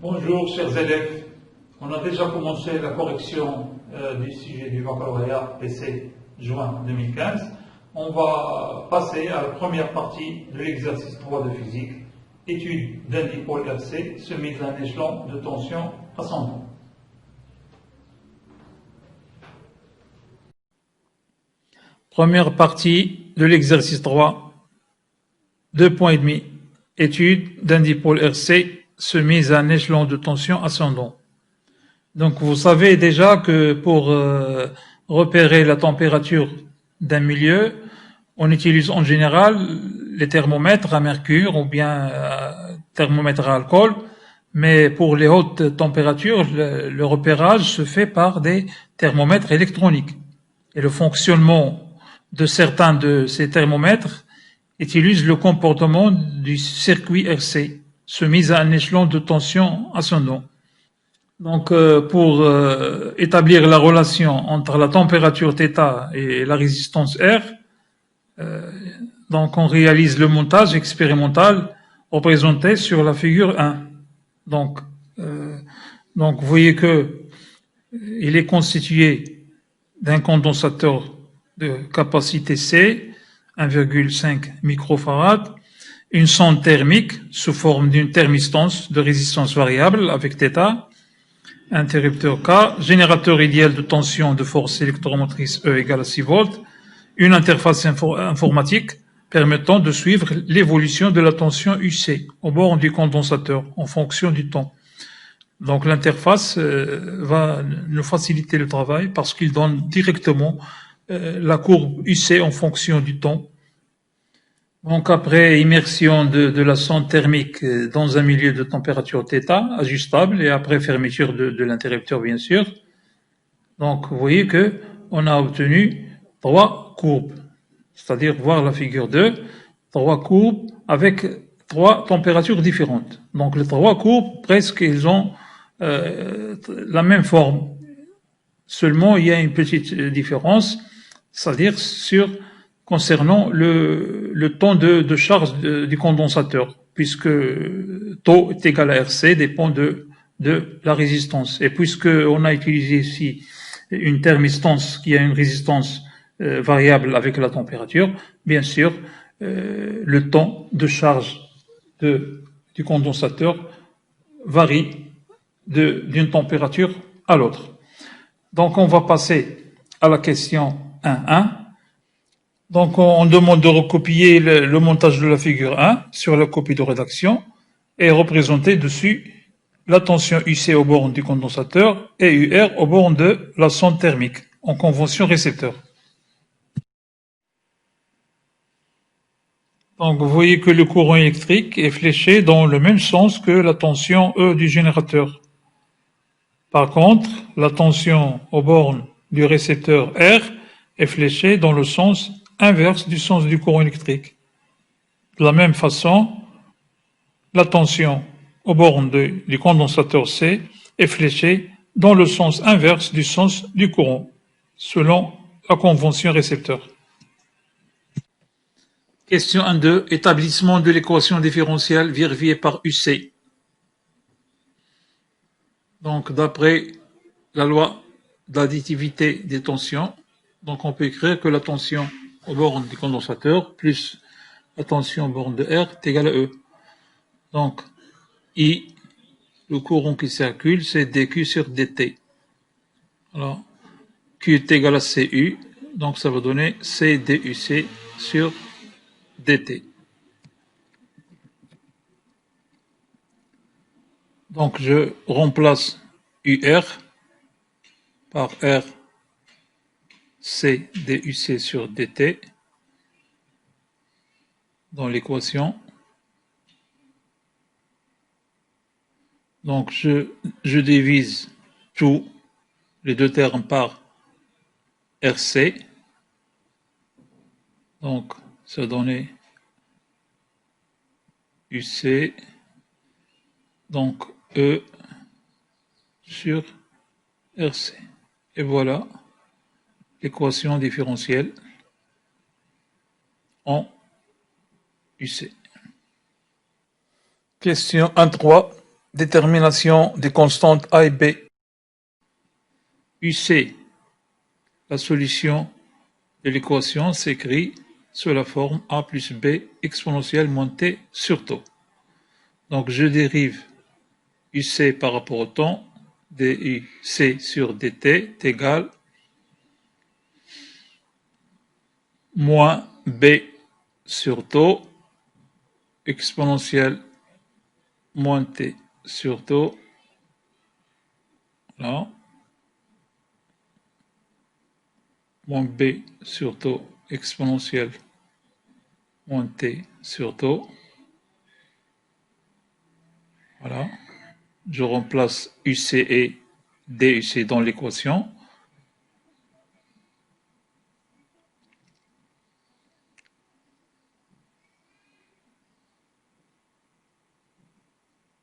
Bonjour chers élèves, on a déjà commencé la correction du sujet du baccalauréat PC juin 2015. On va passer à la première partie de l'exercice 3 de physique, étude d'un dipôle RC semi d'un échelon de tension ascendant. Première partie de l'exercice 3, 2,5, étude d'un dipôle RC semi à un échelon de tension ascendant. Donc vous savez déjà que pour repérer la température d'un milieu, on utilise en général les thermomètres à mercure ou bien thermomètres à alcool, mais pour les hautes températures, le repérage se fait par des thermomètres électroniques. Et le fonctionnement de certains de ces thermomètres utilise le comportement du circuit RC, soumis à un échelon de tension ascendant. Donc, pour établir la relation entre la température θ et la résistance R, donc on réalise le montage expérimental représenté sur la figure 1. Donc vous voyez que il est constitué d'un condensateur de capacité C, 1,5 microfarad, une sonde thermique sous forme d'une thermistance de résistance variable avec θ, interrupteur K, générateur idéal de tension de force électromotrice E égale à 6 volts, une interface informatique permettant de suivre l'évolution de la tension UC au bord du condensateur en fonction du temps. Donc l'interface va nous faciliter le travail parce qu'il donne directement la courbe UC en fonction du temps. Donc après immersion de la sonde thermique dans un milieu de température θ ajustable et après fermeture de l'interrupteur bien sûr, donc vous voyez que on a obtenu 3 courbes, c'est-à-dire voir la figure 2, 3 courbes avec 3 températures différentes. Donc les 3 courbes presque ils ont la même forme, seulement il y a une petite différence, c'est-à-dire concernant le temps de charge du condensateur, puisque taux est égal à RC dépend de la résistance. Et puisqu'on a utilisé ici une thermistance qui a une résistance variable avec la température, bien sûr, le temps de charge du condensateur varie d'une température à l'autre. Donc on va passer à la question 1.1. Donc on demande de recopier le montage de la figure 1 sur la copie de rédaction et représenter dessus la tension UC aux bornes du condensateur et UR aux bornes de la sonde thermique en convention récepteur. Donc vous voyez que le courant électrique est fléché dans le même sens que la tension E du générateur. Par contre, la tension aux bornes du récepteur R est fléchée dans le sens inverse du sens du courant électrique. De la même façon, la tension aux bornes du condensateur C est fléchée dans le sens inverse du sens du courant, selon la convention récepteur. Question 1.2. Établissement de l'équation différentielle vérifiée par UC. Donc, d'après la loi d'additivité des tensions, donc on peut écrire que la tension aux bornes du condensateur plus la tension aux bornes de R est égale à E. Donc, I, le courant qui circule, c'est dQ sur dt. Alors, Q est égal à CU, donc ça va donner C DUC sur dt. Donc, je remplace UR par R C DUC sur dt dans l'équation. Donc je divise tous les deux termes par RC. Donc ça donne UC, donc E sur RC. Et voilà l'équation différentielle en UC. Question 1.3. Détermination des constantes A et B. UC, la solution de l'équation s'écrit sous la forme A plus B exponentielle moins T sur tau. Donc je dérive UC par rapport au temps, DUC sur DT est égal moins B sur tau exponentielle moins T sur tau, là, moins B sur tau exponentielle moins T sur tau. Voilà. Je remplace UC et DUC dans l'équation.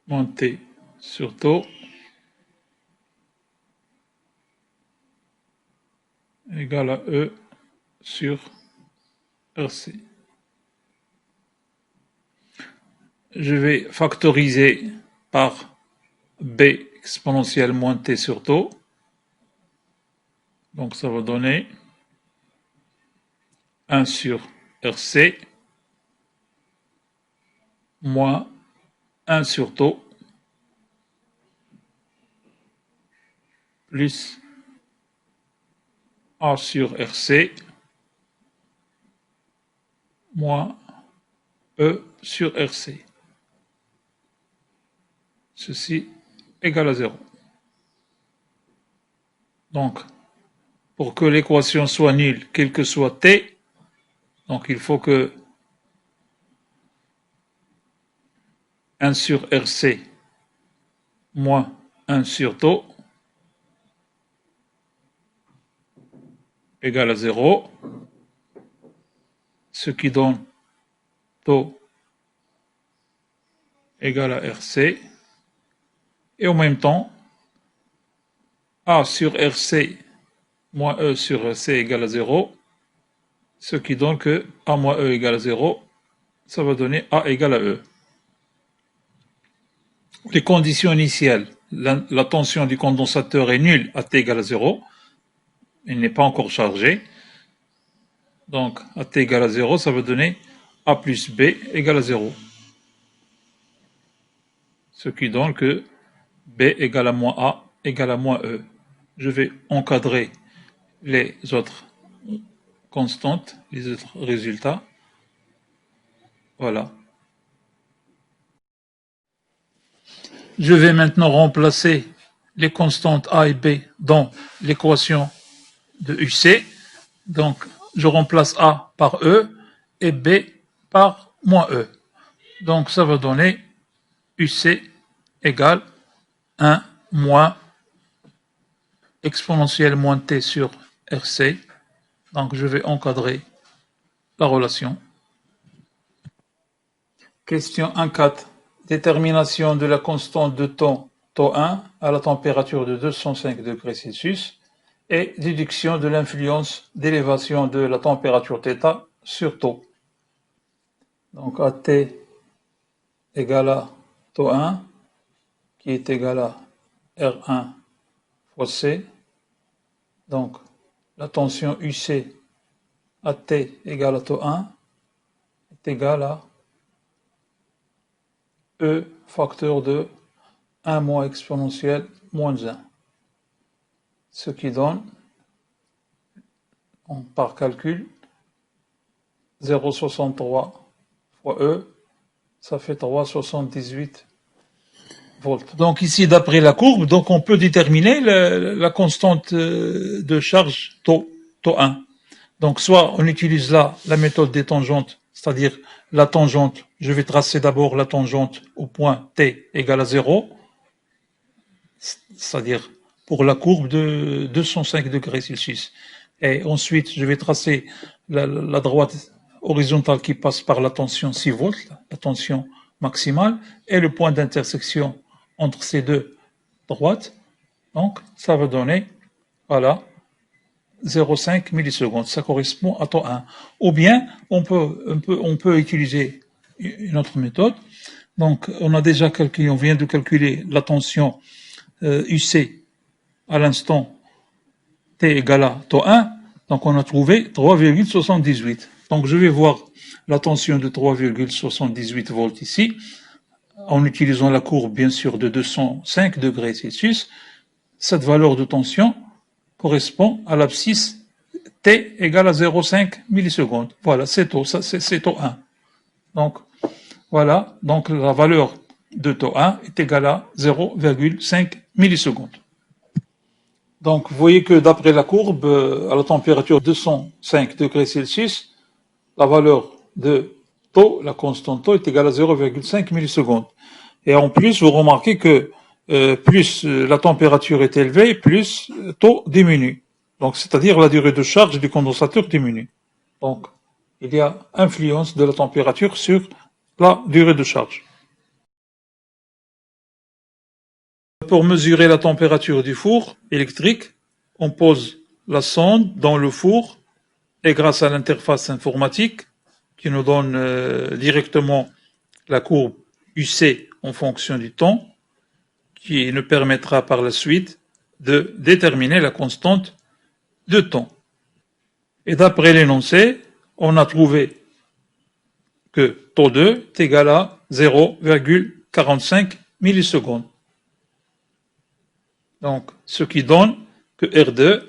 Moins T sur tau égale à E sur RC. Je vais factoriser par B exponentielle moins T sur tau. Donc ça va donner 1 sur RC moins 1 sur tau plus A sur RC moins E sur RC. Ceci égale à 0. Donc, pour que l'équation soit nulle, quel que soit T, donc il faut que 1 sur RC moins 1 sur tau égale à 0, ce qui donne tau égale à RC, et en même temps, A sur RC moins E sur RC égale à 0, ce qui donne que A moins E égale à 0, ça va donner A égale à E. Les conditions initiales, la tension du condensateur est nulle à T égale à 0, il n'est pas encore chargé, donc à T égale à 0, ça va donner A plus B égale à 0, ce qui donne que B égale à moins A égale à moins E. Je vais encadrer les autres constantes, les autres résultats. Voilà. Je vais maintenant remplacer les constantes A et B dans l'équation de UC. Donc, je remplace A par E et B par moins E. Donc, ça va donner UC égale 1 moins exponentielle moins T sur RC. Donc, je vais encadrer la relation. Question 1.4. Détermination de la constante de temps τ1 à la température de 205 degrés Celsius et déduction de l'influence d'élévation de la température θ sur tau. Donc AT égale à τ1 qui est égal à R1 fois C. Donc la tension UC AT égale à τ1 est égale à E facteur de 1 moins exponentielle moins 1. Ce qui donne, par calcul, 0,63 fois E, ça fait 3,78 volts. Donc ici, d'après la courbe, donc on peut déterminer la constante de charge τ1. Donc soit on utilise là la méthode des tangentes, c'est-à-dire la tangente, je vais tracer d'abord la tangente au point T égale à 0, c'est-à-dire pour la courbe de 205 degrés Celsius. Et ensuite, je vais tracer la droite horizontale qui passe par la tension 6 volts, la tension maximale, et le point d'intersection entre ces deux droites. Donc, ça va donner, voilà, 0,5 millisecondes. Ça correspond à τ1. Ou bien, on peut utiliser une autre méthode. Donc, on a déjà calculé, on vient de calculer la tension UC à l'instant T égale à taux 1. Donc, on a trouvé 3,78. Donc, je vais voir la tension de 3,78 volts ici, en utilisant la courbe, bien sûr, de 205 degrés Celsius. Cette valeur de tension correspond à l'abscisse T égale à 0,5 millisecondes. Voilà, c'est taux 1. Donc, voilà, donc la valeur de taux 1 est égale à 0,5 millisecondes. Donc, vous voyez que d'après la courbe, à la température 205 degrés Celsius, la valeur de taux, la constante taux, est égale à 0,5 millisecondes. Et en plus, vous remarquez que plus la température est élevée, plus taux diminue. Donc, c'est-à-dire la durée de charge du condensateur diminue. Donc, il y a influence de la température sur la durée de charge. Pour mesurer la température du four électrique, on pose la sonde dans le four et grâce à l'interface informatique qui nous donne directement la courbe UC en fonction du temps, qui nous permettra par la suite de déterminer la constante de temps. Et d'après l'énoncé, on a trouvé que taux 2 est égal à 0,45 millisecondes. Donc, ce qui donne que R2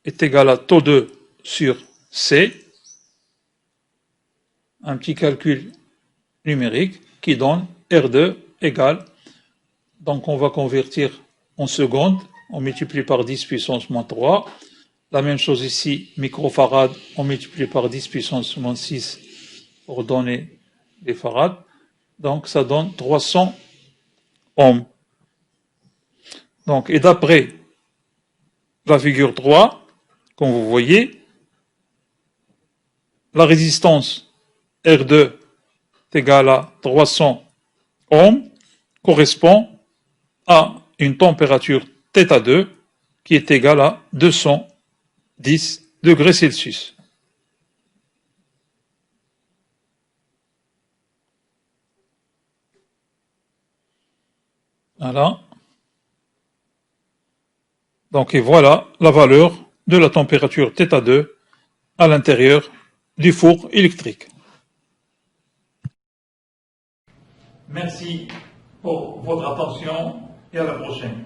est égal à taux 2 sur C, un petit calcul numérique qui donne R2 égale, donc on va convertir en secondes, on multiplie par 10 puissance moins 3, la même chose ici, microfarad, on multiplie par 10 puissance moins 6 pour donner les farads, donc ça donne 300 ohms. Donc, et d'après la figure 3, comme vous voyez, la résistance R2 est égale à 300 ohms correspond à une température θ2 qui est égale à 210 degrés Celsius. Voilà. Donc, et voilà la valeur de la température θ2 à l'intérieur du four électrique. Merci pour votre attention et à la prochaine.